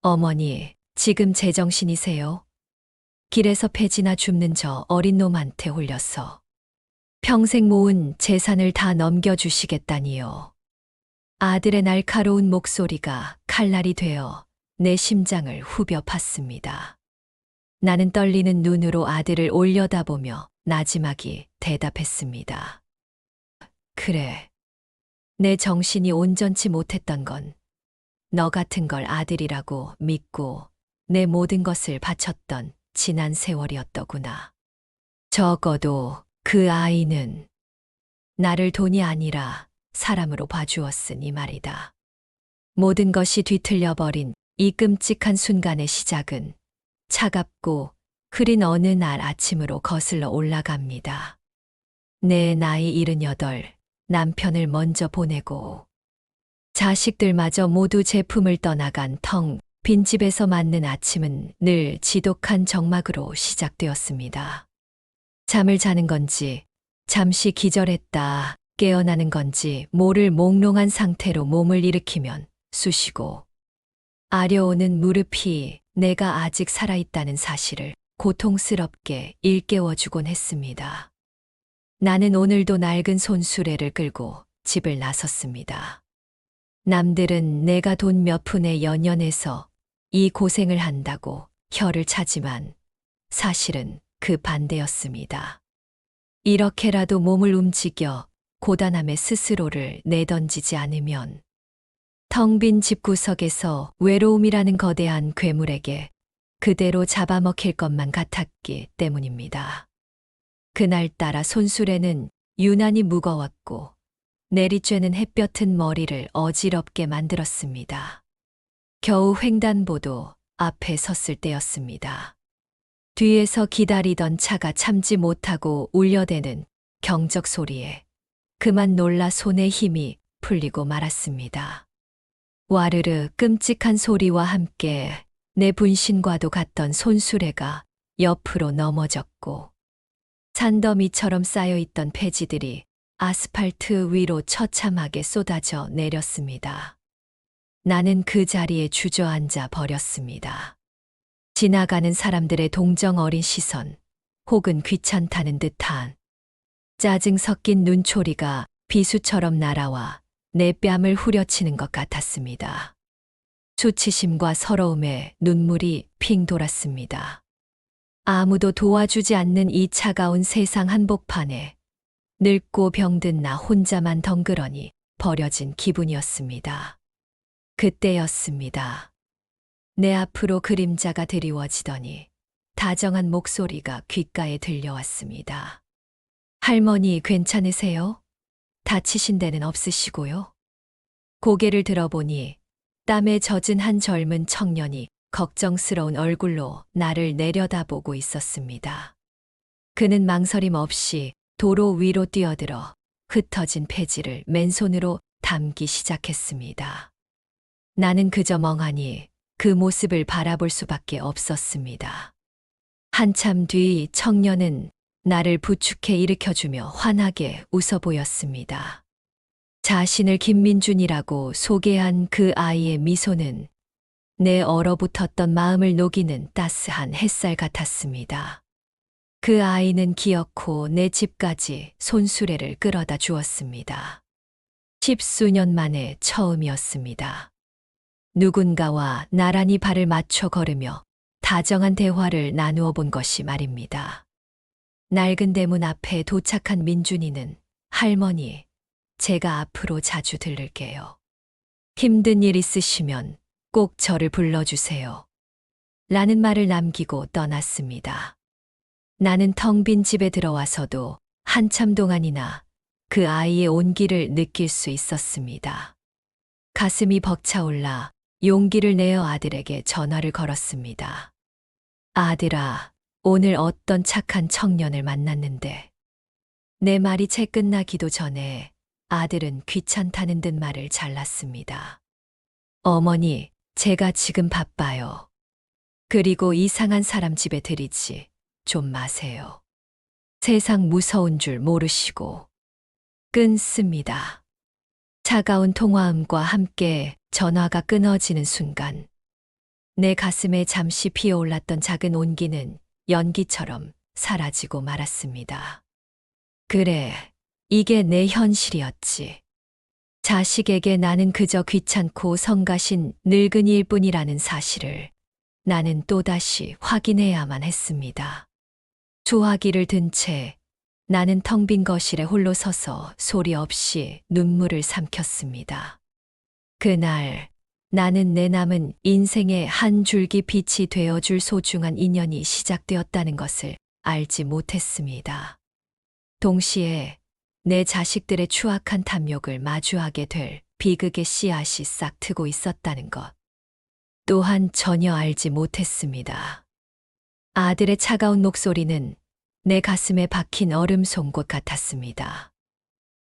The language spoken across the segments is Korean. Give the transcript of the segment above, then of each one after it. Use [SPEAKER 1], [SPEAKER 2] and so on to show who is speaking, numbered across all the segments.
[SPEAKER 1] 어머니, 지금 제정신이세요? 길에서 패지나 줍는 저 어린 놈한테 홀려서 평생 모은 재산을 다 넘겨주시겠다니요. 아들의 날카로운 목소리가 칼날이 되어 내 심장을 후벼 팠습니다. 나는 떨리는 눈으로 아들을 올려다보며 나지막이 대답했습니다. 그래. 내 정신이 온전치 못했던 건 너 같은 걸 아들이라고 믿고 내 모든 것을 바쳤던 지난 세월이었더구나. 적어도 그 아이는 나를 돈이 아니라 사람으로 봐주었으니 말이다. 모든 것이 뒤틀려버린 이 끔찍한 순간의 시작은 차갑고 흐린 어느 날 아침으로 거슬러 올라갑니다. 내 나이 78, 남편을 먼저 보내고 자식들마저 모두 제품을 떠나간 텅 빈 집에서 맞는 아침은 늘 지독한 적막으로 시작되었습니다. 잠을 자는 건지, 잠시 기절했다 깨어나는 건지 모를 몽롱한 상태로 몸을 일으키면 쑤시고 아려오는 무릎이 내가 아직 살아있다는 사실을 고통스럽게 일깨워주곤 했습니다. 나는 오늘도 낡은 손수레를 끌고 집을 나섰습니다. 남들은 내가 돈 몇 푼에 연연해서 이 고생을 한다고 혀를 차지만 사실은 그 반대였습니다. 이렇게라도 몸을 움직여 고단함의 스스로를 내던지지 않으면 텅 빈 집구석에서 외로움이라는 거대한 괴물에게 그대로 잡아먹힐 것만 같았기 때문입니다. 그날따라 손수레는 유난히 무거웠고 내리쬐는 햇볕은 머리를 어지럽게 만들었습니다. 겨우 횡단보도 앞에 섰을 때였습니다. 뒤에서 기다리던 차가 참지 못하고 울려대는 경적 소리에 그만 놀라 손에 힘이 풀리고 말았습니다. 와르르 끔찍한 소리와 함께 내 분신과도 같던 손수레가 옆으로 넘어졌고 산더미처럼 쌓여있던 폐지들이 아스팔트 위로 처참하게 쏟아져 내렸습니다. 나는 그 자리에 주저앉아 버렸습니다. 지나가는 사람들의 동정 어린 시선, 혹은 귀찮다는 듯한 짜증 섞인 눈초리가 비수처럼 날아와 내 뺨을 후려치는 것 같았습니다. 수치심과 서러움에 눈물이 핑 돌았습니다. 아무도 도와주지 않는 이 차가운 세상 한복판에 늙고 병든 나 혼자만 덩그러니 버려진 기분이었습니다. 그때였습니다. 내 앞으로 그림자가 드리워지더니 다정한 목소리가 귓가에 들려왔습니다. 할머니 괜찮으세요? 다치신 데는 없으시고요? 고개를 들어보니 땀에 젖은 한 젊은 청년이 걱정스러운 얼굴로 나를 내려다보고 있었습니다. 그는 망설임 없이 도로 위로 뛰어들어 흩어진 폐지를 맨손으로 담기 시작했습니다. 나는 그저 멍하니 그 모습을 바라볼 수밖에 없었습니다. 한참 뒤 청년은 나를 부축해 일으켜주며 환하게 웃어 보였습니다. 자신을 김민준이라고 소개한 그 아이의 미소는 내 얼어붙었던 마음을 녹이는 따스한 햇살 같았습니다. 그 아이는 기어코 내 집까지 손수레를 끌어다 주었습니다. 10수년 만에 처음이었습니다. 누군가와 나란히 발을 맞춰 걸으며 다정한 대화를 나누어 본 것이 말입니다. 낡은 대문 앞에 도착한 민준이는 할머니, 제가 앞으로 자주 들를게요. 힘든 일 있으시면 꼭 저를 불러주세요. 라는 말을 남기고 떠났습니다. 나는 텅 빈 집에 들어와서도 한참 동안이나 그 아이의 온기를 느낄 수 있었습니다. 가슴이 벅차올라 용기를 내어 아들에게 전화를 걸었습니다. 아들아, 오늘 어떤 착한 청년을 만났는데. 내 말이 채 끝나기도 전에 아들은 귀찮다는 듯 말을 잘랐습니다. 어머니, 제가 지금 바빠요. 그리고 이상한 사람 집에 들이지 좀 마세요. 세상 무서운 줄 모르시고. 끊습니다. 차가운 통화음과 함께 전화가 끊어지는 순간 내 가슴에 잠시 피어올랐던 작은 온기는 연기처럼 사라지고 말았습니다. 그래, 이게 내 현실이었지. 자식에게 나는 그저 귀찮고 성가신 늙은이일 뿐이라는 사실을 나는 또다시 확인해야만 했습니다. 소화기를 든 채 나는 텅 빈 거실에 홀로 서서 소리 없이 눈물을 삼켰습니다. 그날 나는 내 남은 인생의 한 줄기 빛이 되어줄 소중한 인연이 시작되었다는 것을 알지 못했습니다. 동시에 내 자식들의 추악한 탐욕을 마주하게 될 비극의 씨앗이 싹 트고 있었다는 것 또한 전혀 알지 못했습니다. 아들의 차가운 목소리는 내 가슴에 박힌 얼음 송곳 같았습니다.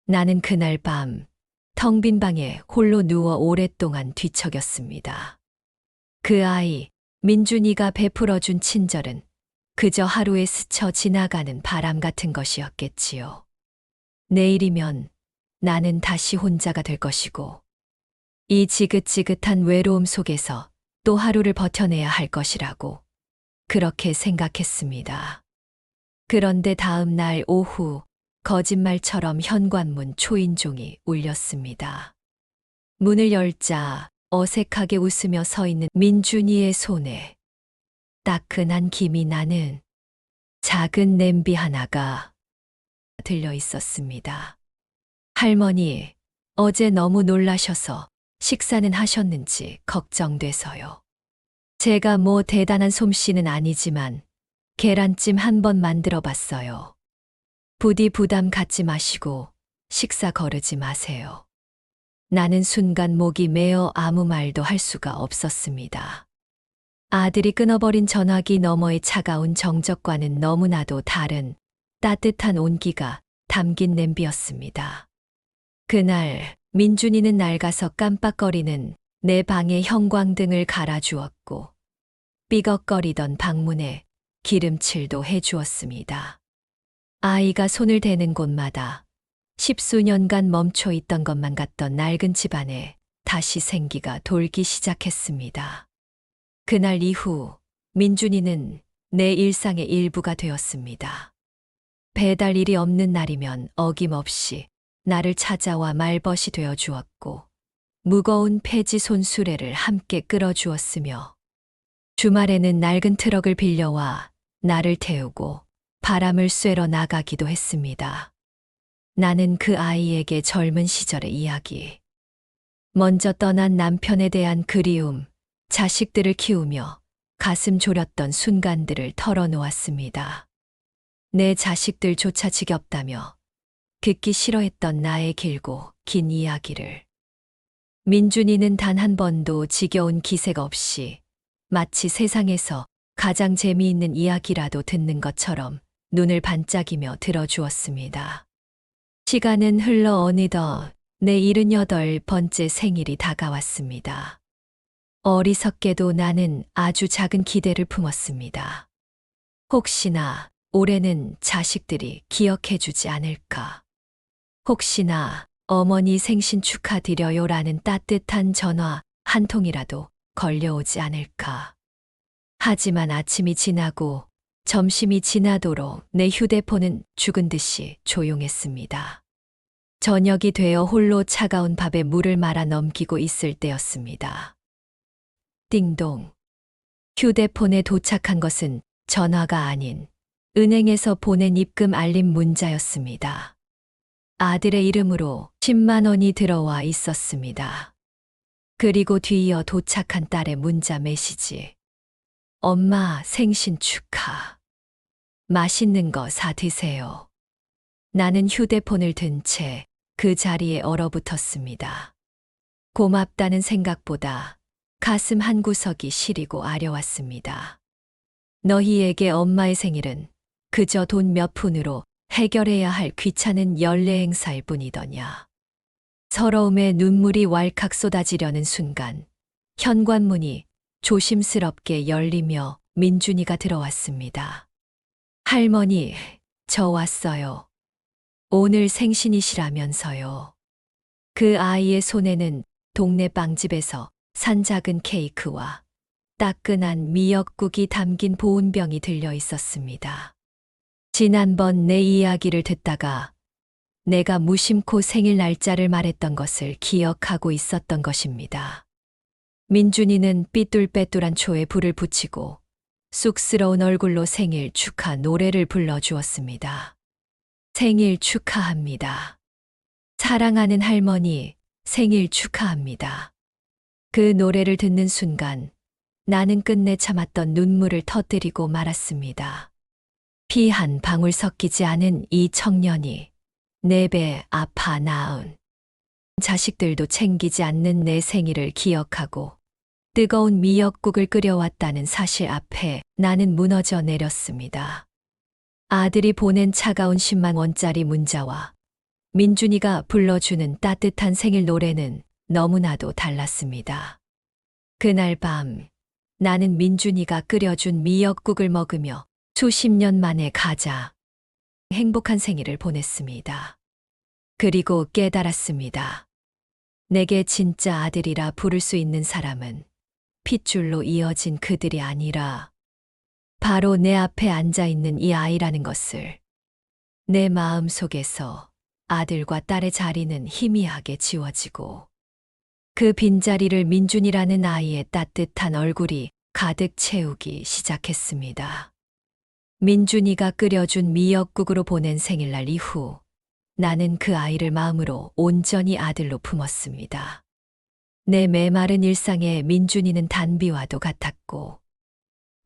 [SPEAKER 1] 나는 그날 밤 텅 빈 방에 홀로 누워 오랫동안 뒤척였습니다. 그 아이, 민준이가 베풀어준 친절은 그저 하루에 스쳐 지나가는 바람 같은 것이었겠지요. 내일이면 나는 다시 혼자가 될 것이고, 이 지긋지긋한 외로움 속에서 또 하루를 버텨내야 할 것이라고 그렇게 생각했습니다. 그런데 다음 날 오후 거짓말처럼 현관문 초인종이 울렸습니다. 문을 열자 어색하게 웃으며 서 있는 민준이의 손에 따끈한 김이 나는 작은 냄비 하나가 들려 있었습니다. 할머니, 어제 너무 놀라셔서 식사는 하셨는지 걱정돼서요. 제가 뭐 대단한 솜씨는 아니지만 계란찜 한번 만들어 봤어요. 부디 부담 갖지 마시고 식사 거르지 마세요. 나는 순간 목이 메어 아무 말도 할 수가 없었습니다. 아들이 끊어버린 전화기 너머의 차가운 정적과는 너무나도 다른 따뜻한 온기가 담긴 냄비였습니다. 그날 민준이는 낡아서 깜빡거리는 내 방의 형광등을 갈아주었고 삐걱거리던 방문에 기름칠도 해주었습니다. 아이가 손을 대는 곳마다 십수년간 멈춰 있던 것만 같던 낡은 집안에 다시 생기가 돌기 시작했습니다. 그날 이후 민준이는 내 일상의 일부가 되었습니다. 배달 일이 없는 날이면 어김없이 나를 찾아와 말벗이 되어 주었고 무거운 폐지 손수레를 함께 끌어주었으며 주말에는 낡은 트럭을 빌려와 나를 태우고 바람을 쐬러 나가기도 했습니다. 나는 그 아이에게 젊은 시절의 이야기, 먼저 떠난 남편에 대한 그리움, 자식들을 키우며 가슴 졸였던 순간들을 털어놓았습니다. 내 자식들조차 지겹다며 듣기 싫어했던 나의 길고 긴 이야기를. 민준이는 단 한 번도 지겨운 기색 없이 마치 세상에서 가장 재미있는 이야기라도 듣는 것처럼 눈을 반짝이며 들어주었습니다. 시간은 흘러 어느덧 내 78번째 생일이 다가왔습니다. 어리석게도 나는 아주 작은 기대를 품었습니다. 혹시나 올해는 자식들이 기억해주지 않을까. 혹시나 어머니 생신 축하드려요라는 따뜻한 전화 한 통이라도 걸려오지 않을까. 하지만 아침이 지나고 점심이 지나도록 내 휴대폰은 죽은 듯이 조용했습니다. 저녁이 되어 홀로 차가운 밥에 물을 말아 넘기고 있을 때였습니다. 띵동. 휴대폰에 도착한 것은 전화가 아닌 은행에서 보낸 입금 알림 문자였습니다. 아들의 이름으로 10만 원이 들어와 있었습니다. 그리고 뒤이어 도착한 딸의 문자 메시지. 엄마 생신 축하. 맛있는 거 사 드세요. 나는 휴대폰을 든 채 그 자리에 얼어붙었습니다. 고맙다는 생각보다 가슴 한구석이 시리고 아려왔습니다. 너희에게 엄마의 생일은 그저 돈 몇 푼으로 해결해야 할 귀찮은 연례 행사일 뿐이더냐. 서러움에 눈물이 왈칵 쏟아지려는 순간 현관문이 조심스럽게 열리며 민준이가 들어왔습니다. 할머니, 저 왔어요. 오늘 생신이시라면서요. 그 아이의 손에는 동네 빵집에서 산 작은 케이크와 따끈한 미역국이 담긴 보온병이 들려 있었습니다. 지난번 내 이야기를 듣다가 내가 무심코 생일 날짜를 말했던 것을 기억하고 있었던 것입니다. 민준이는 삐뚤빼뚤한 초에 불을 붙이고 쑥스러운 얼굴로 생일 축하 노래를 불러주었습니다. 생일 축하합니다. 사랑하는 할머니, 생일 축하합니다. 그 노래를 듣는 순간 나는 끝내 참았던 눈물을 터뜨리고 말았습니다. 피 한 방울 섞이지 않은 이 청년이 내 배 아파 낳은 자식들도 챙기지 않는 내 생일을 기억하고 뜨거운 미역국을 끓여왔다는 사실 앞에 나는 무너져 내렸습니다. 아들이 보낸 차가운 10만 원짜리 문자와 민준이가 불러주는 따뜻한 생일 노래는 너무나도 달랐습니다. 그날 밤 나는 민준이가 끓여준 미역국을 먹으며 수십 년 만에 가장 행복한 생일을 보냈습니다. 그리고 깨달았습니다. 내게 진짜 아들이라 부를 수 있는 사람은 핏줄로 이어진 그들이 아니라 바로 내 앞에 앉아 있는 이 아이라는 것을 내 마음 속에서 아들과 딸의 자리는 희미하게 지워지고 그 빈자리를 민준이라는 아이의 따뜻한 얼굴이 가득 채우기 시작했습니다. 민준이가 끓여준 미역국으로 보낸 생일날 이후 나는 그 아이를 마음으로 온전히 아들로 품었습니다. 내 메마른 일상에 민준이는 단비와도 같았고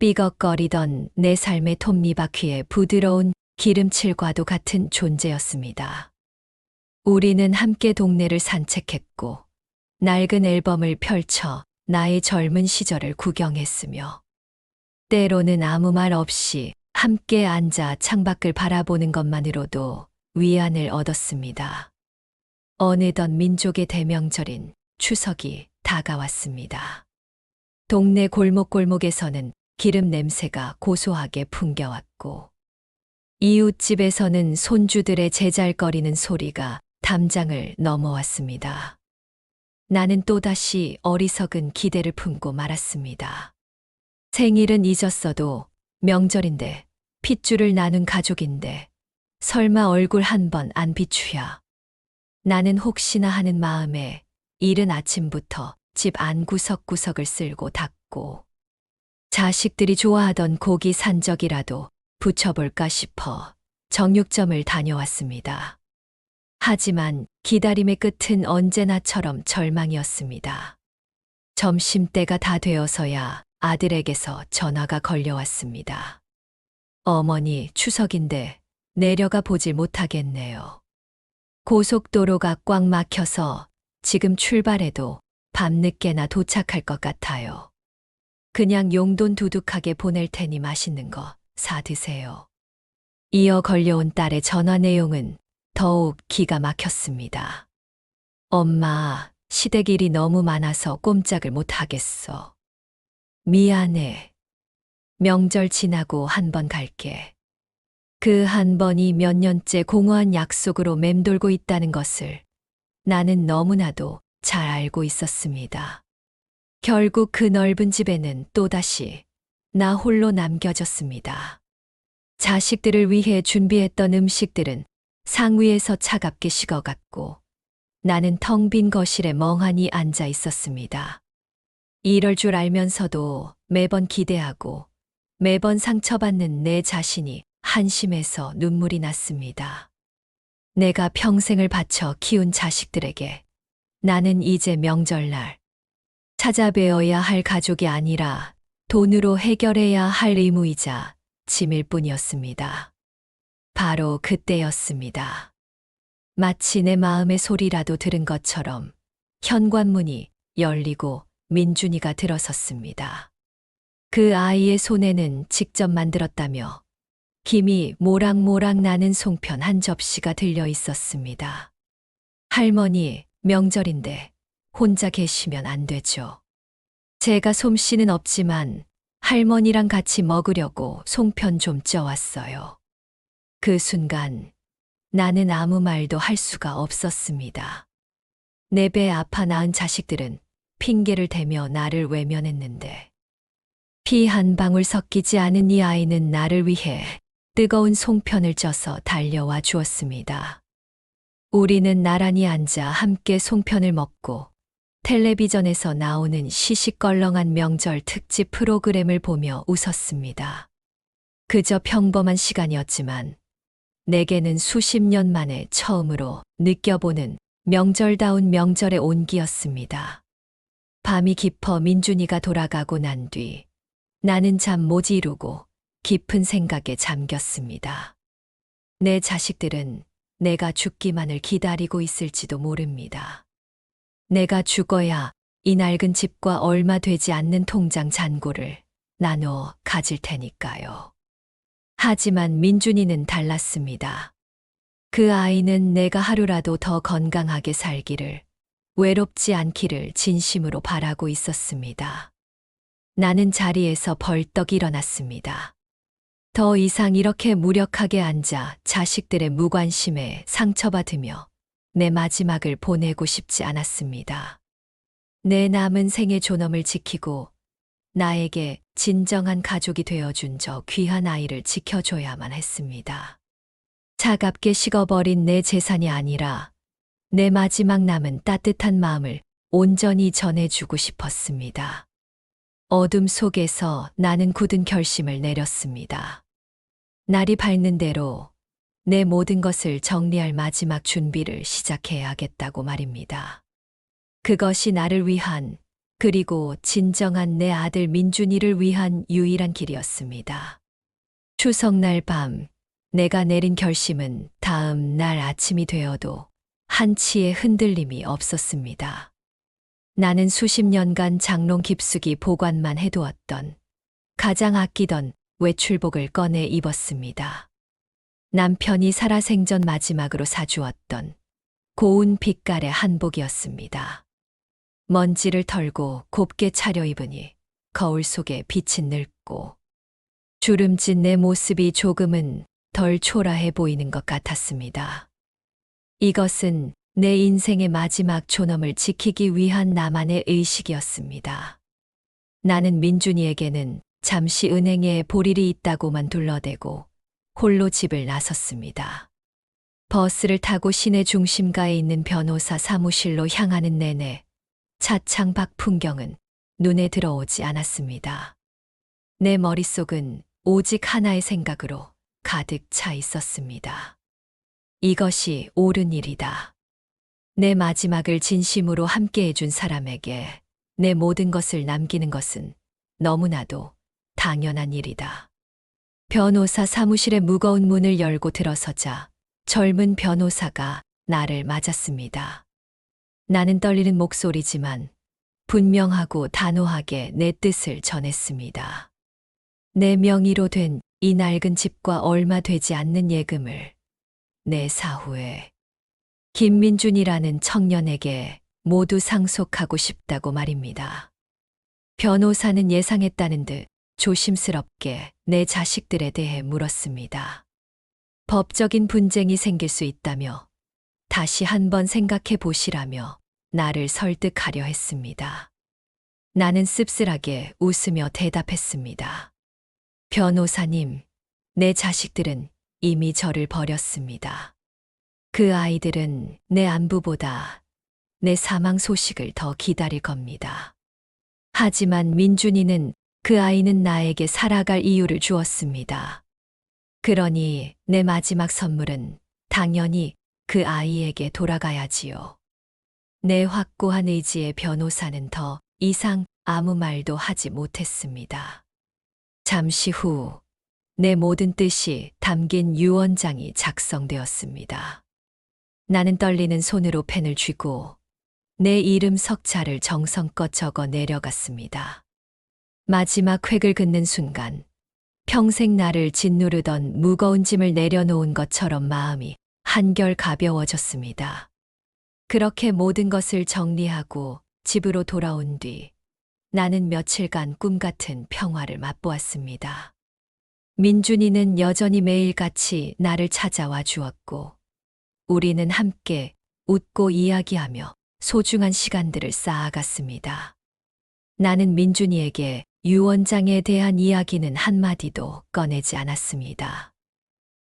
[SPEAKER 1] 삐걱거리던 내 삶의 톱니바퀴에 부드러운 기름칠과도 같은 존재였습니다. 우리는 함께 동네를 산책했고 낡은 앨범을 펼쳐 나의 젊은 시절을 구경했으며 때로는 아무 말 없이 함께 앉아 창밖을 바라보는 것만으로도 위안을 얻었습니다. 어느덧 민족의 대명절인 추석이 다가왔습니다. 동네 골목골목에서는 기름 냄새가 고소하게 풍겨왔고 이웃집에서는 손주들의 제잘거리는 소리가 담장을 넘어왔습니다. 나는 또다시 어리석은 기대를 품고 말았습니다. 생일은 잊었어도 명절인데 핏줄을 나눈 가족인데 설마 얼굴 한 번 안 비추야. 나는 혹시나 하는 마음에 이른 아침부터 집 안 구석구석을 쓸고 닦고 자식들이 좋아하던 고기 산적이라도 붙여볼까 싶어 정육점을 다녀왔습니다. 하지만 기다림의 끝은 언제나처럼 절망이었습니다. 점심때가 다 되어서야 아들에게서 전화가 걸려왔습니다. 어머니, 추석인데 내려가 보질 못하겠네요. 고속도로가 꽉 막혀서 지금 출발해도 밤늦게나 도착할 것 같아요. 그냥 용돈 두둑하게 보낼 테니 맛있는 거 사 드세요. 이어 걸려온 딸의 전화 내용은 더욱 기가 막혔습니다. 엄마, 시댁 일이 너무 많아서 꼼짝을 못 하겠어. 미안해. 명절 지나고 한 번 갈게. 그 한 번이 몇 년째 공허한 약속으로 맴돌고 있다는 것을 나는 너무나도 잘 알고 있었습니다. 결국 그 넓은 집에는 또다시 나 홀로 남겨졌습니다. 자식들을 위해 준비했던 음식들은 상위에서 차갑게 식어갔고 나는 텅 빈 거실에 멍하니 앉아 있었습니다. 이럴 줄 알면서도 매번 기대하고 매번 상처받는 내 자신이 한심해서 눈물이 났습니다. 내가 평생을 바쳐 키운 자식들에게 나는 이제 명절날 찾아뵈어야 할 가족이 아니라 돈으로 해결해야 할 의무이자 짐일 뿐이었습니다. 바로 그때였습니다. 마치 내 마음의 소리라도 들은 것처럼 현관문이 열리고 민준이가 들어섰습니다. 그 아이의 손에는 직접 만들었다며 김이 모락모락 나는 송편 한 접시가 들려 있었습니다. 할머니, 명절인데 혼자 계시면 안 되죠. 제가 솜씨는 없지만 할머니랑 같이 먹으려고 송편 좀 쪄왔어요. 그 순간 나는 아무 말도 할 수가 없었습니다. 내 배 아파 낳은 자식들은 핑계를 대며 나를 외면했는데 피 한 방울 섞이지 않은 이 아이는 나를 위해 뜨거운 송편을 쪄서 달려와 주었습니다. 우리는 나란히 앉아 함께 송편을 먹고 텔레비전에서 나오는 시시껄렁한 명절 특집 프로그램을 보며 웃었습니다. 그저 평범한 시간이었지만 내게는 수십 년 만에 처음으로 느껴보는 명절다운 명절의 온기였습니다. 밤이 깊어 민준이가 돌아가고 난 뒤 나는 잠 못 이루고 깊은 생각에 잠겼습니다. 내 자식들은 내가 죽기만을 기다리고 있을지도 모릅니다. 내가 죽어야 이 낡은 집과 얼마 되지 않는 통장 잔고를 나눠 가질 테니까요. 하지만 민준이는 달랐습니다. 그 아이는 내가 하루라도 더 건강하게 살기를, 외롭지 않기를 진심으로 바라고 있었습니다. 나는 자리에서 벌떡 일어났습니다. 더 이상 이렇게 무력하게 앉아 자식들의 무관심에 상처받으며 내 마지막을 보내고 싶지 않았습니다. 내 남은 생의 존엄을 지키고 나에게 진정한 가족이 되어준 저 귀한 아이를 지켜줘야만 했습니다. 차갑게 식어버린 내 재산이 아니라 내 마지막 남은 따뜻한 마음을 온전히 전해주고 싶었습니다. 어둠 속에서 나는 굳은 결심을 내렸습니다. 날이 밝는 대로 내 모든 것을 정리할 마지막 준비를 시작해야겠다고 말입니다. 그것이 나를 위한, 그리고 진정한 내 아들 민준이를 위한 유일한 길이었습니다. 추석날 밤, 내가 내린 결심은 다음 날 아침이 되어도 한치의 흔들림이 없었습니다. 나는 수십 년간 장롱 깊숙이 보관만 해두었던, 가장 아끼던 외출복을 꺼내 입었습니다. 남편이 살아생전 마지막으로 사주었던 고운 빛깔의 한복이었습니다. 먼지를 털고 곱게 차려입으니 거울 속에 빛이 늙고 주름진 내 모습이 조금은 덜 초라해 보이는 것 같았습니다. 이것은 내 인생의 마지막 존엄을 지키기 위한 나만의 의식이었습니다. 나는 민준이에게는 잠시 은행에 볼 일이 있다고만 둘러대고 홀로 집을 나섰습니다. 버스를 타고 시내 중심가에 있는 변호사 사무실로 향하는 내내 차창 밖 풍경은 눈에 들어오지 않았습니다. 내 머릿속은 오직 하나의 생각으로 가득 차 있었습니다. 이것이 옳은 일이다. 내 마지막을 진심으로 함께 해준 사람에게 내 모든 것을 남기는 것은 너무나도 당연한 일이다. 변호사 사무실의 무거운 문을 열고 들어서자 젊은 변호사가 나를 맞았습니다. 나는 떨리는 목소리지만 분명하고 단호하게 내 뜻을 전했습니다. 내 명의로 된 이 낡은 집과 얼마 되지 않는 예금을 내 사후에 김민준이라는 청년에게 모두 상속하고 싶다고 말입니다. 변호사는 예상했다는 듯 조심스럽게 내 자식들에 대해 물었습니다. 법적인 분쟁이 생길 수 있다며 다시 한번 생각해 보시라며 나를 설득하려 했습니다. 나는 씁쓸하게 웃으며 대답했습니다. 변호사님, 내 자식들은 이미 저를 버렸습니다. 그 아이들은 내 안부보다 내 사망 소식을 더 기다릴 겁니다. 하지만 민준이는, 그 아이는 나에게 살아갈 이유를 주었습니다. 그러니 내 마지막 선물은 당연히 그 아이에게 돌아가야지요. 내 확고한 의지에 변호사는 더 이상 아무 말도 하지 못했습니다. 잠시 후 내 모든 뜻이 담긴 유언장이 작성되었습니다. 나는 떨리는 손으로 펜을 쥐고 내 이름 석자를 정성껏 적어 내려갔습니다. 마지막 획을 긋는 순간 평생 나를 짓누르던 무거운 짐을 내려놓은 것처럼 마음이 한결 가벼워졌습니다. 그렇게 모든 것을 정리하고 집으로 돌아온 뒤 나는 며칠간 꿈같은 평화를 맛보았습니다. 민준이는 여전히 매일같이 나를 찾아와 주었고 우리는 함께 웃고 이야기하며 소중한 시간들을 쌓아갔습니다. 나는 민준이에게 유원장에 대한 이야기는 한마디도 꺼내지 않았습니다.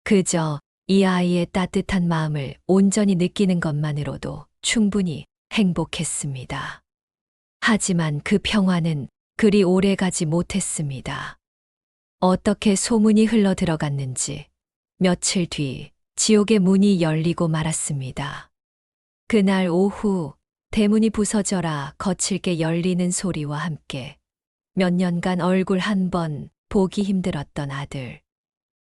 [SPEAKER 1] 그저 이 아이의 따뜻한 마음을 온전히 느끼는 것만으로도 충분히 행복했습니다. 하지만 그 평화는 그리 오래 가지 못했습니다. 어떻게 소문이 흘러 들어갔는지 며칠 뒤 지옥의 문이 열리고 말았습니다. 그날 오후 대문이 부서져라 거칠게 열리는 소리와 함께 몇 년간 얼굴 한 번 보기 힘들었던 아들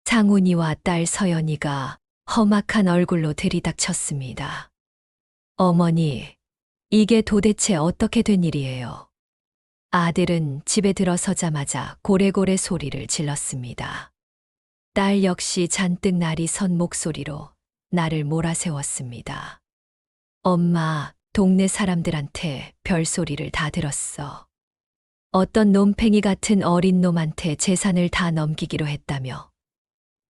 [SPEAKER 1] 상훈이와 딸 서연이가 험악한 얼굴로 들이닥쳤습니다. 어머니, 이게 도대체 어떻게 된 일이에요? 아들은 집에 들어서자마자 고래고래 소리를 질렀습니다. 딸 역시 잔뜩 날이 선 목소리로 나를 몰아세웠습니다. 엄마, 동네 사람들한테 별소리를 다 들었어. 어떤 놈팽이 같은 어린 놈한테 재산을 다 넘기기로 했다며.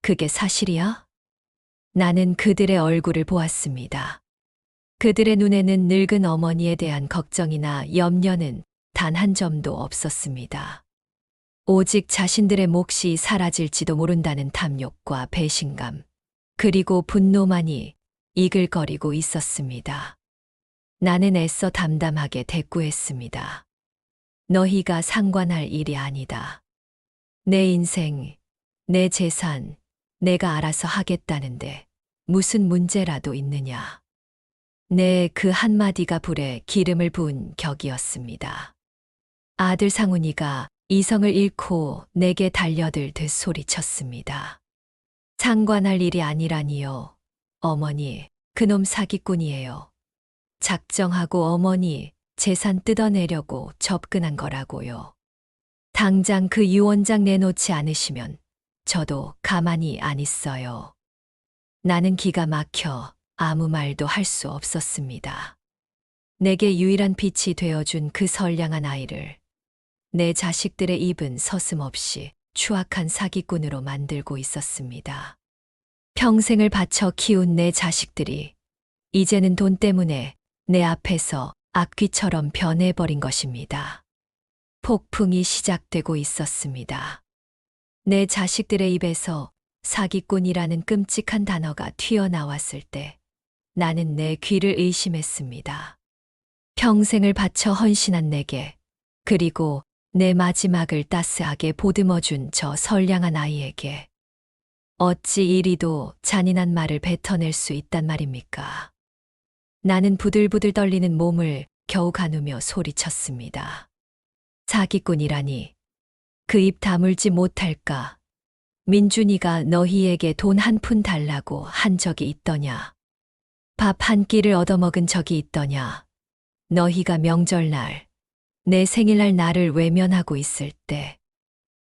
[SPEAKER 1] 그게 사실이야? 나는 그들의 얼굴을 보았습니다. 그들의 눈에는 늙은 어머니에 대한 걱정이나 염려는 단 한 점도 없었습니다. 오직 자신들의 몫이 사라질지도 모른다는 탐욕과 배신감, 그리고 분노만이 이글거리고 있었습니다. 나는 애써 담담하게 대꾸했습니다. 너희가 상관할 일이 아니다. 내 인생, 내 재산, 내가 알아서 하겠다는데 무슨 문제라도 있느냐. 내 그 한마디가 불에 기름을 부은 격이었습니다. 아들 상훈이가 이성을 잃고 내게 달려들듯 소리쳤습니다. 상관할 일이 아니라니요. 어머니, 그놈 사기꾼이에요. 작정하고 어머니 재산 뜯어내려고 접근한 거라고요. 당장 그 유원장 내놓지 않으시면 저도 가만히 안 있어요. 나는 기가 막혀 아무 말도 할 수 없었습니다. 내게 유일한 빛이 되어준 그 선량한 아이를 내 자식들의 입은 서슴없이 추악한 사기꾼으로 만들고 있었습니다. 평생을 바쳐 키운 내 자식들이 이제는 돈 때문에 내 앞에서 악귀처럼 변해버린 것입니다. 폭풍이 시작되고 있었습니다. 내 자식들의 입에서 사기꾼이라는 끔찍한 단어가 튀어나왔을 때 나는 내 귀를 의심했습니다. 평생을 바쳐 헌신한 내게, 그리고 내 마지막을 따스하게 보듬어준 저 선량한 아이에게 어찌 이리도 잔인한 말을 뱉어낼 수 있단 말입니까? 나는 부들부들 떨리는 몸을 겨우 가누며 소리쳤습니다. 사기꾼이라니, 그 입 다물지 못할까? 민준이가 너희에게 돈 한 푼 달라고 한 적이 있더냐? 밥 한 끼를 얻어먹은 적이 있더냐? 너희가 명절날, 내 생일날 나를 외면하고 있을 때,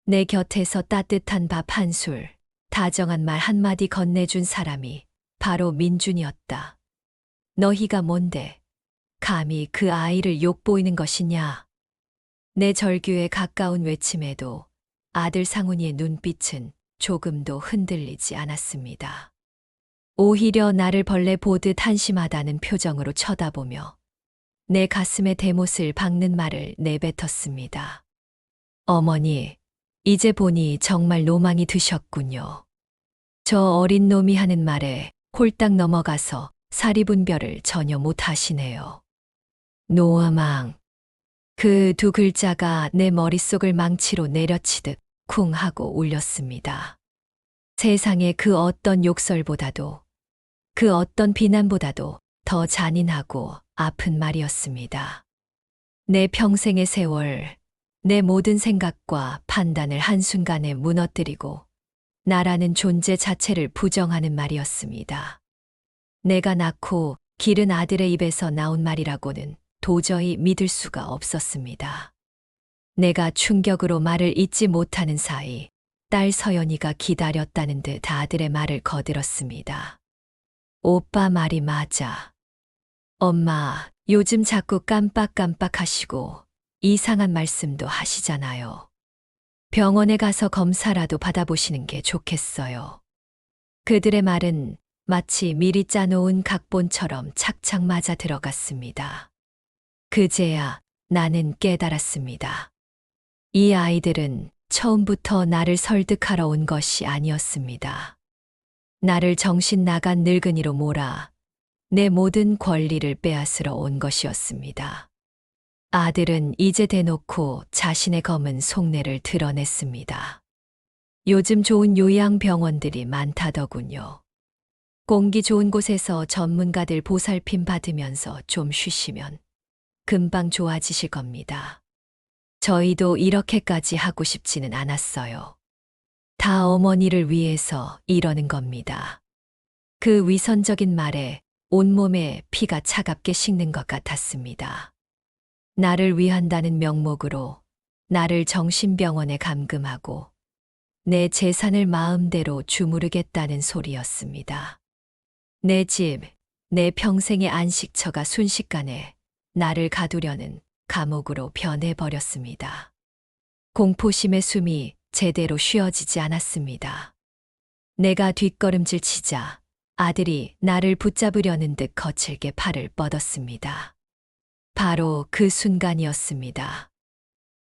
[SPEAKER 1] 내 곁에서 따뜻한 밥 한 술, 다정한 말 한마디 건네준 사람이 바로 민준이었다. 너희가 뭔데, 감히 그 아이를 욕보이는 것이냐? 내 절규에 가까운 외침에도 아들 상훈이의 눈빛은 조금도 흔들리지 않았습니다. 오히려 나를 벌레 보듯 한심하다는 표정으로 쳐다보며 내 가슴에 대못을 박는 말을 내뱉었습니다. 어머니, 이제 보니 정말 노망이 드셨군요. 저 어린 놈이 하는 말에 홀딱 넘어가서 사리분별을 전혀 못 하시네요. 노망. 그 두 글자가 내 머릿속을 망치로 내려치듯 쿵 하고 울렸습니다. 세상의 그 어떤 욕설보다도, 그 어떤 비난보다도 더 잔인하고 아픈 말이었습니다. 내 평생의 세월, 내 모든 생각과 판단을 한순간에 무너뜨리고 나라는 존재 자체를 부정하는 말이었습니다. 내가 낳고 기른 아들의 입에서 나온 말이라고는 도저히 믿을 수가 없었습니다. 내가 충격으로 말을 잇지 못하는 사이 딸 서연이가 기다렸다는 듯 아들의 말을 거들었습니다. 오빠 말이 맞아. 엄마, 요즘 자꾸 깜빡깜빡 하시고 이상한 말씀도 하시잖아요. 병원에 가서 검사라도 받아보시는 게 좋겠어요. 그들의 말은 마치 미리 짜놓은 각본처럼 착착 맞아 들어갔습니다. 그제야 나는 깨달았습니다. 이 아이들은 처음부터 나를 설득하러 온 것이 아니었습니다. 나를 정신 나간 늙은이로 몰아 내 모든 권리를 빼앗으러 온 것이었습니다. 아들은 이제 대놓고 자신의 검은 속내를 드러냈습니다. 요즘 좋은 요양병원들이 많다더군요. 공기 좋은 곳에서 전문가들 보살핌 받으면서 좀 쉬시면 금방 좋아지실 겁니다. 저희도 이렇게까지 하고 싶지는 않았어요. 다 어머니를 위해서 이러는 겁니다. 그 위선적인 말에 온몸에 피가 차갑게 식는 것 같았습니다. 나를 위한다는 명목으로 나를 정신병원에 감금하고 내 재산을 마음대로 주무르겠다는 소리였습니다. 내 집, 내 평생의 안식처가 순식간에 나를 가두려는 감옥으로 변해버렸습니다. 공포심의 숨이 제대로 쉬어지지 않았습니다. 내가 뒷걸음질 치자 아들이 나를 붙잡으려는 듯 거칠게 팔을 뻗었습니다. 바로 그 순간이었습니다.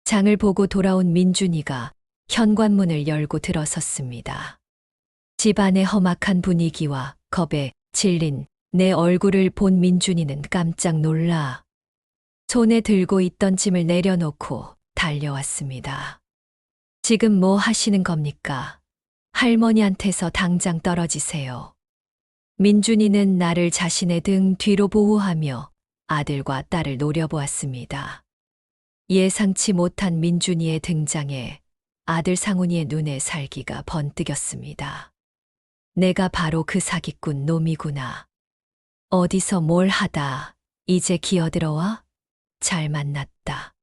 [SPEAKER 1] 장을 보고 돌아온 민준이가 현관문을 열고 들어섰습니다. 집안의 험악한 분위기와 겁에 질린 내 얼굴을 본 민준이는 깜짝 놀라 손에 들고 있던 짐을 내려놓고 달려왔습니다. 지금 뭐 하시는 겁니까? 할머니한테서 당장 떨어지세요. 민준이는 나를 자신의 등 뒤로 보호하며 아들과 딸을 노려보았습니다. 예상치 못한 민준이의 등장에 아들 상훈이의 눈에 살기가 번뜩였습니다. 내가 바로 그 사기꾼 놈이구나. 어디서 뭘 하다 이제 기어들어와? 잘 만났다.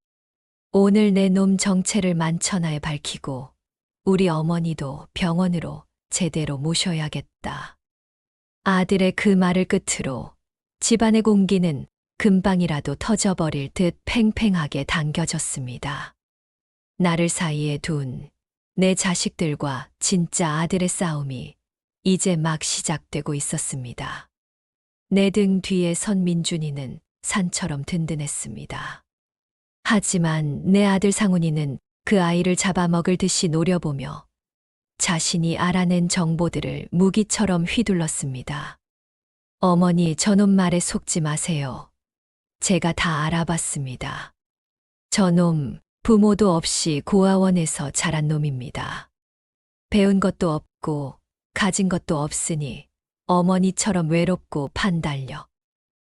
[SPEAKER 1] 오늘 내 놈 정체를 만천하에 밝히고 우리 어머니도 병원으로 제대로 모셔야겠다. 아들의 그 말을 끝으로 집안의 공기는 금방이라도 터져버릴 듯 팽팽하게 당겨졌습니다. 나를 사이에 둔 내 자식들과 진짜 아들의 싸움이 이제 막 시작되고 있었습니다. 내 등 뒤에 선 민준이는 산처럼 든든했습니다. 하지만 내 아들 상훈이는 그 아이를 잡아먹을 듯이 노려보며 자신이 알아낸 정보들을 무기처럼 휘둘렀습니다. 어머니, 저놈 말에 속지 마세요. 제가 다 알아봤습니다. 저놈 부모도 없이 고아원에서 자란 놈입니다. 배운 것도 없고 가진 것도 없으니 어머니처럼 외롭고 판달려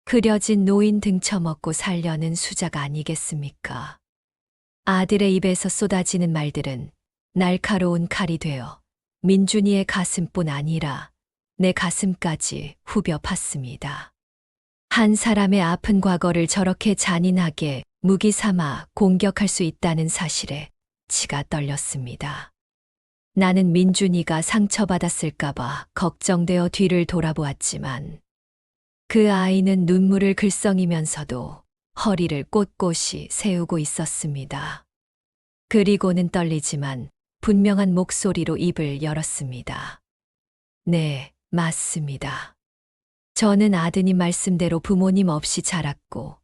[SPEAKER 1] 그려진 노인 등쳐먹고 살려는 수작 아니겠습니까? 아들의 입에서 쏟아지는 말들은 날카로운 칼이 되어 민준이의 가슴뿐 아니라 내 가슴까지 후벼 팠습니다. 한 사람의 아픈 과거를 저렇게 잔인하게 무기 삼아 공격할 수 있다는 사실에 치가 떨렸습니다. 나는 민준이가 상처받았을까봐 걱정되어 뒤를 돌아보았지만 그 아이는 눈물을 글썽이면서도 허리를 꼿꼿이 세우고 있었습니다. 그리고는 떨리지만 분명한 목소리로 입을 열었습니다. 네, 맞습니다. 저는 아드님 말씀대로 부모님 없이 자랐고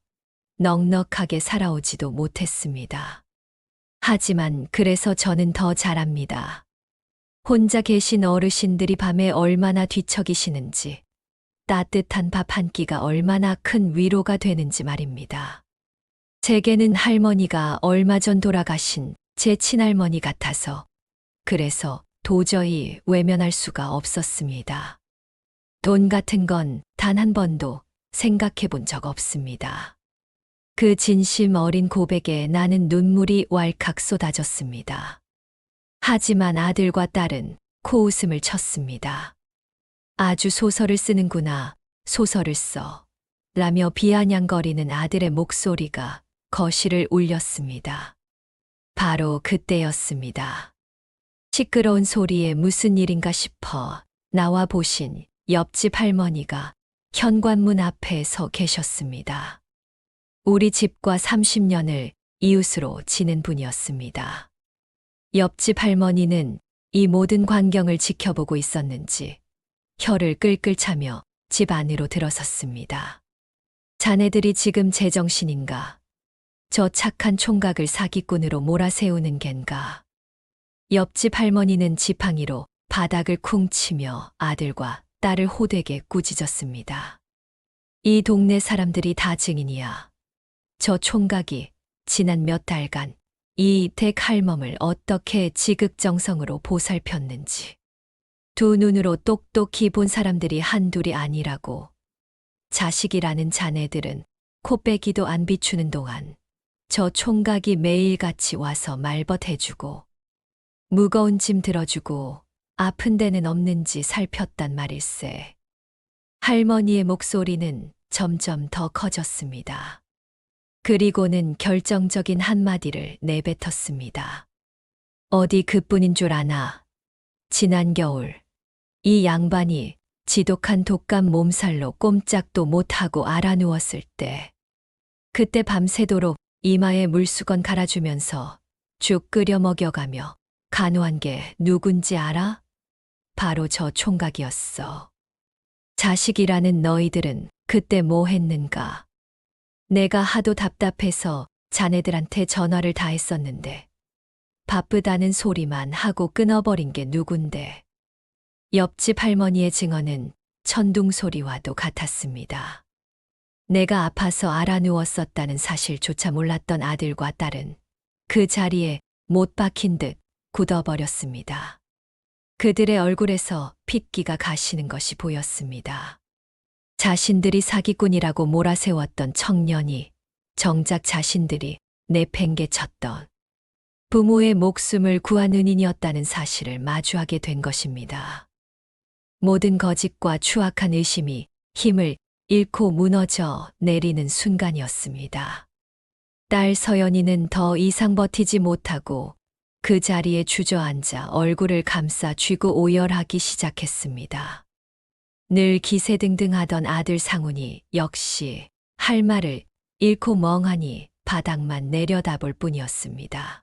[SPEAKER 1] 넉넉하게 살아오지도 못했습니다. 하지만 그래서 저는 더 잘합니다. 혼자 계신 어르신들이 밤에 얼마나 뒤척이시는지, 따뜻한 밥 한 끼가 얼마나 큰 위로가 되는지 말입니다. 제게는 할머니가 얼마 전 돌아가신 제 친할머니 같아서 그래서 도저히 외면할 수가 없었습니다. 돈 같은 건 단 한 번도 생각해 본 적 없습니다. 그 진심 어린 고백에 나는 눈물이 왈칵 쏟아졌습니다. 하지만 아들과 딸은 코웃음을 쳤습니다. 아주 소설을 쓰는구나, 소설을 써. 라며 비아냥거리는 아들의 목소리가 거실을 울렸습니다. 바로 그때였습니다. 시끄러운 소리에 무슨 일인가 싶어 나와 보신 옆집 할머니가 현관문 앞에 서 계셨습니다. 우리 집과 30년을 이웃으로 지낸 분이었습니다. 옆집 할머니는 이 모든 광경을 지켜보고 있었는지 혀를 끌끌 차며 집 안으로 들어섰습니다. 자네들이 지금 제정신인가? 저 착한 총각을 사기꾼으로 몰아세우는 겐가. 옆집 할머니는 지팡이로 바닥을 쿵 치며 아들과 딸을 호되게 꾸짖었습니다. 이 동네 사람들이 다 증인이야. 저 총각이 지난 몇 달간 이 댁 할멈을 어떻게 지극정성으로 보살폈는지. 두 눈으로 똑똑히 본 사람들이 한둘이 아니라고. 자식이라는 자네들은 코빼기도 안 비추는 동안 저 총각이 매일같이 와서 말벗해주고 무거운 짐 들어주고 아픈 데는 없는지 살폈단 말일세. 할머니의 목소리는 점점 더 커졌습니다. 그리고는 결정적인 한마디를 내뱉었습니다. 어디 그뿐인 줄 아나. 지난 겨울 이 양반이 지독한 독감 몸살로 꼼짝도 못하고 알아누웠을 때 그때 밤새도록 이마에 물수건 갈아주면서 죽 끓여 먹여가며 간호한 게 누군지 알아? 바로 저 총각이었어. 자식이라는 너희들은 그때 뭐 했는가? 내가 하도 답답해서 자네들한테 전화를 다 했었는데 바쁘다는 소리만 하고 끊어버린 게 누군데. 옆집 할머니의 증언은 천둥 소리와도 같았습니다. 내가 아파서 알아누웠었다는 사실조차 몰랐던 아들과 딸은 그 자리에 못 박힌 듯 굳어버렸습니다. 그들의 얼굴에서 핏기가 가시는 것이 보였습니다. 자신들이 사기꾼이라고 몰아세웠던 청년이 정작 자신들이 내팽개쳤던 부모의 목숨을 구한 은인이었다는 사실을 마주하게 된 것입니다. 모든 거짓과 추악한 의심이 힘을 잃고 무너져 내리는 순간이었습니다. 딸 서연이는 더 이상 버티지 못하고 그 자리에 주저앉아 얼굴을 감싸 쥐고 오열하기 시작했습니다. 늘 기세등등하던 아들 상훈이 역시 할 말을 잃고 멍하니 바닥만 내려다볼 뿐이었습니다.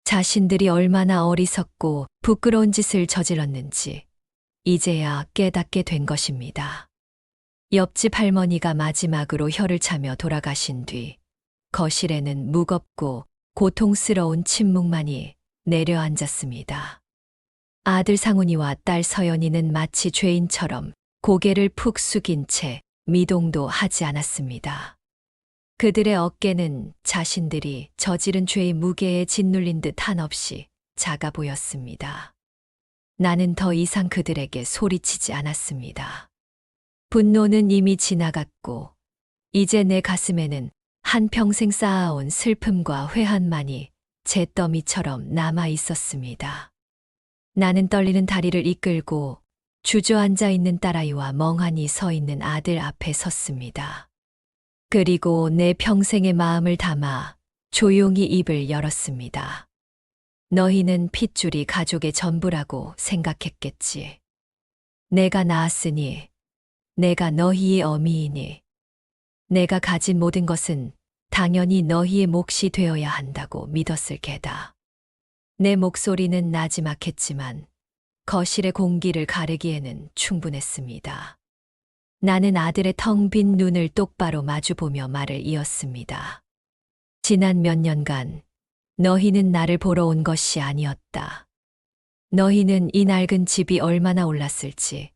[SPEAKER 1] 자신들이 얼마나 어리석고 부끄러운 짓을 저질렀는지 이제야 깨닫게 된 것입니다. 옆집 할머니가 마지막으로 혀를 차며 돌아가신 뒤 거실에는 무겁고 고통스러운 침묵만이 내려앉았습니다. 아들 상훈이와 딸 서연이는 마치 죄인처럼 고개를 푹 숙인 채 미동도 하지 않았습니다. 그들의 어깨는 자신들이 저지른 죄의 무게에 짓눌린 듯 한없이 작아 보였습니다. 나는 더 이상 그들에게 소리치지 않았습니다. 분노는 이미 지나갔고 이제 내 가슴에는 한평생 쌓아온 슬픔과 회한만이 잿더미처럼 남아 있었습니다. 나는 떨리는 다리를 이끌고 주저앉아 있는 딸아이와 멍하니 서 있는 아들 앞에 섰습니다. 그리고 내 평생의 마음을 담아 조용히 입을 열었습니다. 너희는 핏줄이 가족의 전부라고 생각했겠지. 내가 낳았으니, 내가 너희의 어미이니, 내가 가진 모든 것은 당연히 너희의 몫이 되어야 한다고 믿었을 게다. 내 목소리는 나지막했지만 거실의 공기를 가르기에는 충분했습니다. 나는 아들의 텅 빈 눈을 똑바로 마주보며 말을 이었습니다. 지난 몇 년간 너희는 나를 보러 온 것이 아니었다. 너희는 이 낡은 집이 얼마나 올랐을지,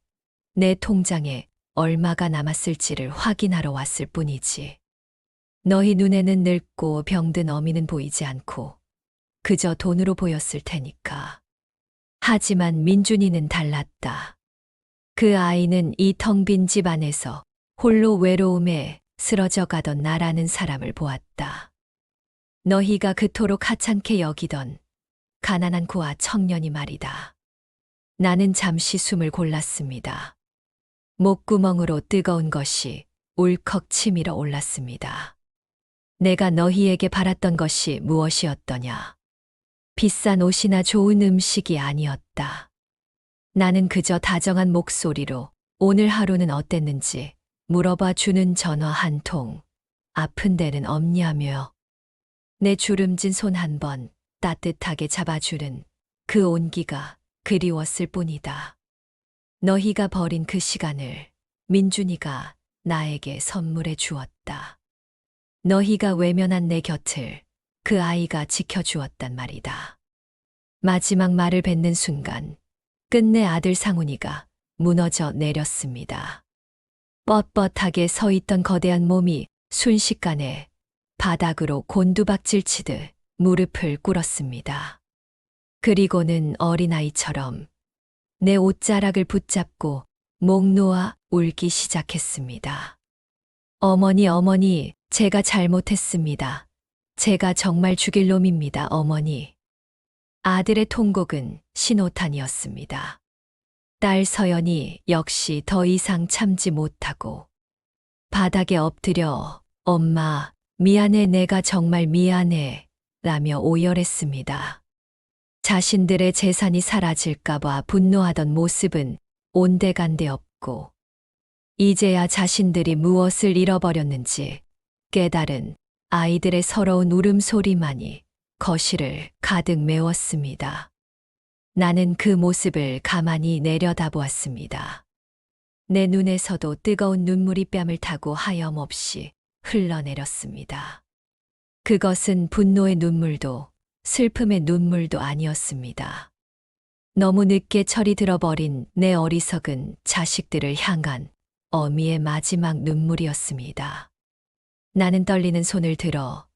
[SPEAKER 1] 내 통장에 얼마가 남았을지를 확인하러 왔을 뿐이지. 너희 눈에는 늙고 병든 어미는 보이지 않고 그저 돈으로 보였을 테니까. 하지만 민준이는 달랐다. 그 아이는 이 텅 빈 집 안에서 홀로 외로움에 쓰러져 가던 나라는 사람을 보았다. 너희가 그토록 하찮게 여기던 가난한 고아 청년이 말이다. 나는 잠시 숨을 골랐습니다. 목구멍으로 뜨거운 것이 울컥 치밀어 올랐습니다. 내가 너희에게 바랐던 것이 무엇이었더냐? 비싼 옷이나 좋은 음식이 아니었다. 나는 그저 다정한 목소리로 오늘 하루는 어땠는지 물어봐 주는 전화 한 통, 아픈 데는 없냐며 내 주름진 손 한 번 따뜻하게 잡아주는 그 온기가 그리웠을 뿐이다. 너희가 버린 그 시간을 민준이가 나에게 선물해 주었다. 너희가 외면한 내 곁을 그 아이가 지켜주었단 말이다. 마지막 말을 뱉는 순간 끝내 아들 상훈이가 무너져 내렸습니다. 뻣뻣하게 서 있던 거대한 몸이 순식간에 바닥으로 곤두박질 치듯 무릎을 꿇었습니다. 그리고는 어린아이처럼 내 옷자락을 붙잡고 목 놓아 울기 시작했습니다. 어머니, 어머니, 제가 잘못했습니다. 제가 정말 죽일 놈입니다, 어머니. 아들의 통곡은 신호탄이었습니다. 딸 서연이 역시 더 이상 참지 못하고 바닥에 엎드려 엄마, 미안해, 내가 정말 미안해 라며 오열했습니다. 자신들의 재산이 사라질까봐 분노하던 모습은 온데간데 없고 이제야 자신들이 무엇을 잃어버렸는지 깨달은 아이들의 서러운 울음소리만이 거실을 가득 메웠습니다. 나는 그 모습을 가만히 내려다보았습니다. 내 눈에서도 뜨거운 눈물이 뺨을 타고 하염없이 흘러내렸습니다. 그것은 분노의 눈물도 슬픔의 눈물도 아니었습니다. 너무 늦게 철이 들어버린 내 어리석은 자식들을 향한 어미의 마지막 눈물이었습니다. 나는 떨리는 손을 들어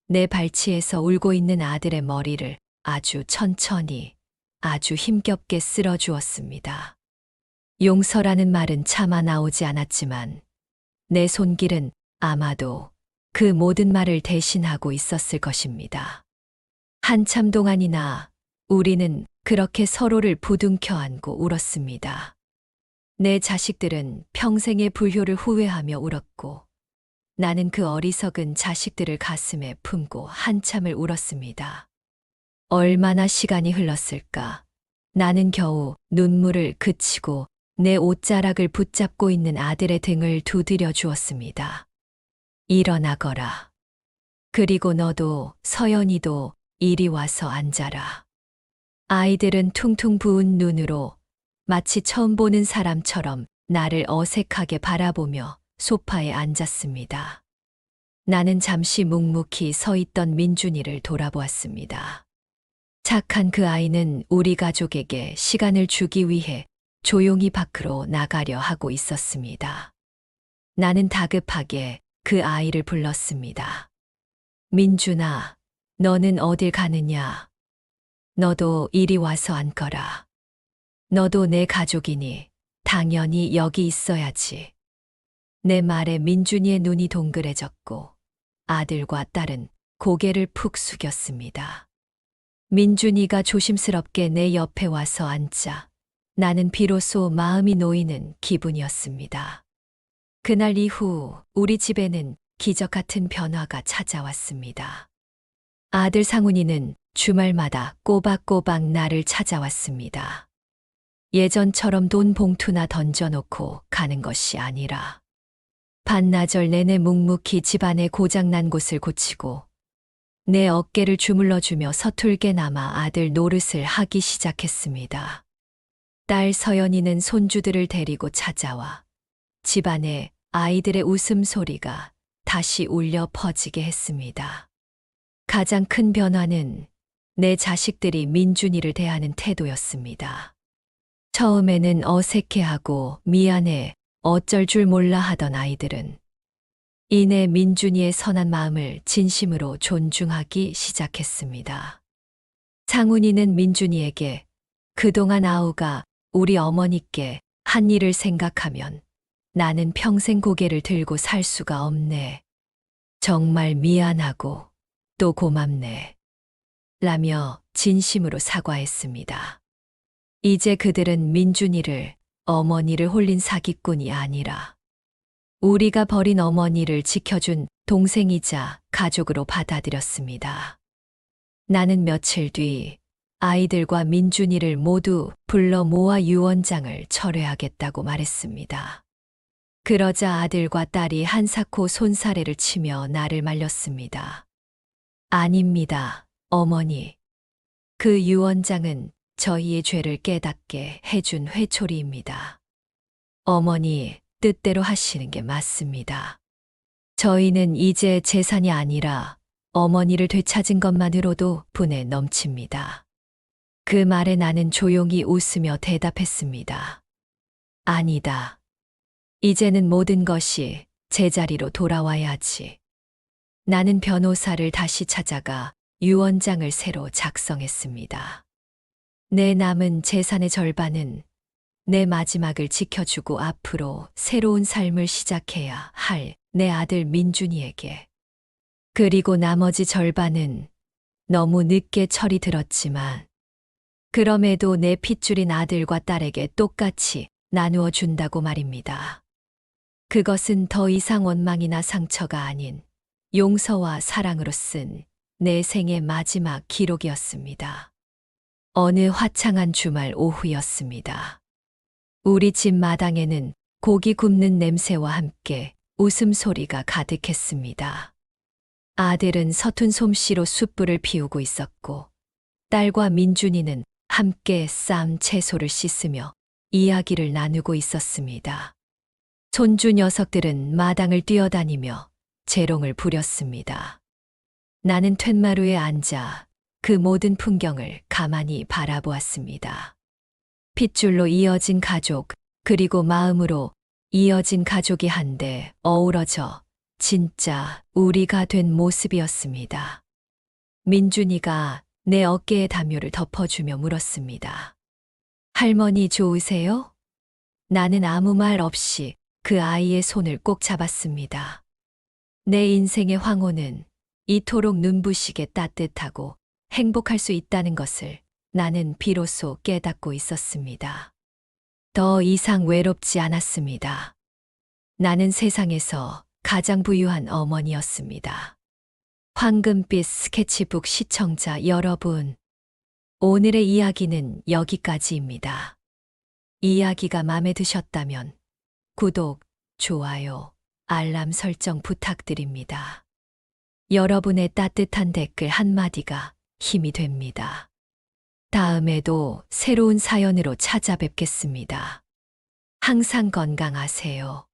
[SPEAKER 1] 내 발치에서 울고 있는 아들의 머리를 아주 천천히, 아주 힘겹게 쓸어주었습니다. 용서라는 말은 차마 나오지 않았지만 내 손길은 아마도 그 모든 말을 대신하고 있었을 것입니다. 한참 동안이나 우리는 그렇게 서로를 부둥켜 안고 울었습니다. 내 자식들은 평생의 불효를 후회하며 울었고 나는 그 어리석은 자식들을 가슴에 품고 한참을 울었습니다. 얼마나 시간이 흘렀을까? 나는 겨우 눈물을 그치고 내 옷자락을 붙잡고 있는 아들의 등을 두드려 주었습니다. 일어나거라. 그리고 너도 서연이도 이리 와서 앉아라. 아이들은 퉁퉁 부은 눈으로 마치 처음 보는 사람처럼 나를 어색하게 바라보며 소파에 앉았습니다. 나는 잠시 묵묵히 서 있던 민준이를 돌아보았습니다. 착한 그 아이는 우리 가족에게 시간을 주기 위해 조용히 밖으로 나가려 하고 있었습니다. 나는 다급하게 그 아이를 불렀습니다. 민준아, 너는 어딜 가느냐? 너도 이리 와서 앉거라. 너도 내 가족이니 당연히 여기 있어야지. 내 말에 민준이의 눈이 동그래졌고 아들과 딸은 고개를 푹 숙였습니다. 민준이가 조심스럽게 내 옆에 와서 앉자 나는 비로소 마음이 놓이는 기분이었습니다. 그날 이후 우리 집에는 기적 같은 변화가 찾아왔습니다. 아들 상훈이는 주말마다 꼬박꼬박 나를 찾아왔습니다. 예전처럼 돈 봉투나 던져놓고 가는 것이 아니라 반나절 내내 묵묵히 집안의 고장난 곳을 고치고 내 어깨를 주물러주며 서툴게나마 아들 노릇을 하기 시작했습니다. 딸 서연이는 손주들을 데리고 찾아와 집안에 아이들의 웃음소리가 다시 울려 퍼지게 했습니다. 가장 큰 변화는 내 자식들이 민준이를 대하는 태도였습니다. 처음에는 어색해하고 미안해, 어쩔 줄 몰라 하던 아이들은 이내 민준이의 선한 마음을 진심으로 존중하기 시작했습니다. 상훈이는 민준이에게 그동안 아우가 우리 어머니께 한 일을 생각하면 나는 평생 고개를 들고 살 수가 없네. 정말 미안하고 또 고맙네. 라며 진심으로 사과했습니다. 이제 그들은 민준이를 어머니를 홀린 사기꾼이 아니라 우리가 버린 어머니를 지켜준 동생이자 가족으로 받아들였습니다. 나는 며칠 뒤 아이들과 민준이를 모두 불러 모아 유언장을 철회하겠다고 말했습니다. 그러자 아들과 딸이 한사코 손사래를 치며 나를 말렸습니다. 아닙니다, 어머니. 그 유언장은 저희의 죄를 깨닫게 해준 회초리입니다. 어머니 뜻대로 하시는 게 맞습니다. 저희는 이제 재산이 아니라 어머니를 되찾은 것만으로도 분에 넘칩니다. 그 말에 나는 조용히 웃으며 대답했습니다. 아니다. 이제는 모든 것이 제자리로 돌아와야지. 나는 변호사를 다시 찾아가 유언장을 새로 작성했습니다. 내 남은 재산의 절반은 내 마지막을 지켜주고 앞으로 새로운 삶을 시작해야 할 내 아들 민준이에게. 그리고 나머지 절반은 너무 늦게 철이 들었지만 그럼에도 내 핏줄인 아들과 딸에게 똑같이 나누어 준다고 말입니다. 그것은 더 이상 원망이나 상처가 아닌 용서와 사랑으로 쓴 내 생의 마지막 기록이었습니다. 어느 화창한 주말 오후였습니다. 우리 집 마당에는 고기 굽는 냄새와 함께 웃음소리가 가득했습니다. 아들은 서툰 솜씨로 숯불을 피우고 있었고 딸과 민준이는 함께 쌈 채소를 씻으며 이야기를 나누고 있었습니다. 손주 녀석들은 마당을 뛰어다니며 재롱을 부렸습니다. 나는 툇마루에 앉아 그 모든 풍경을 가만히 바라보았습니다. 핏줄로 이어진 가족, 그리고 마음으로 이어진 가족이 한데 어우러져 진짜 우리가 된 모습이었습니다. 민준이가 내 어깨에 담요를 덮어주며 물었습니다. 할머니 좋으세요? 나는 아무 말 없이 그 아이의 손을 꼭 잡았습니다. 내 인생의 황혼은 이토록 눈부시게 따뜻하고 행복할 수 있다는 것을 나는 비로소 깨닫고 있었습니다. 더 이상 외롭지 않았습니다. 나는 세상에서 가장 부유한 어머니였습니다. 황금빛 스케치북 시청자 여러분, 오늘의 이야기는 여기까지입니다. 이야기가 마음에 드셨다면 구독, 좋아요, 알람 설정 부탁드립니다. 여러분의 따뜻한 댓글 한마디가 힘이 됩니다. 다음에도 새로운 사연으로 찾아뵙겠습니다. 항상 건강하세요.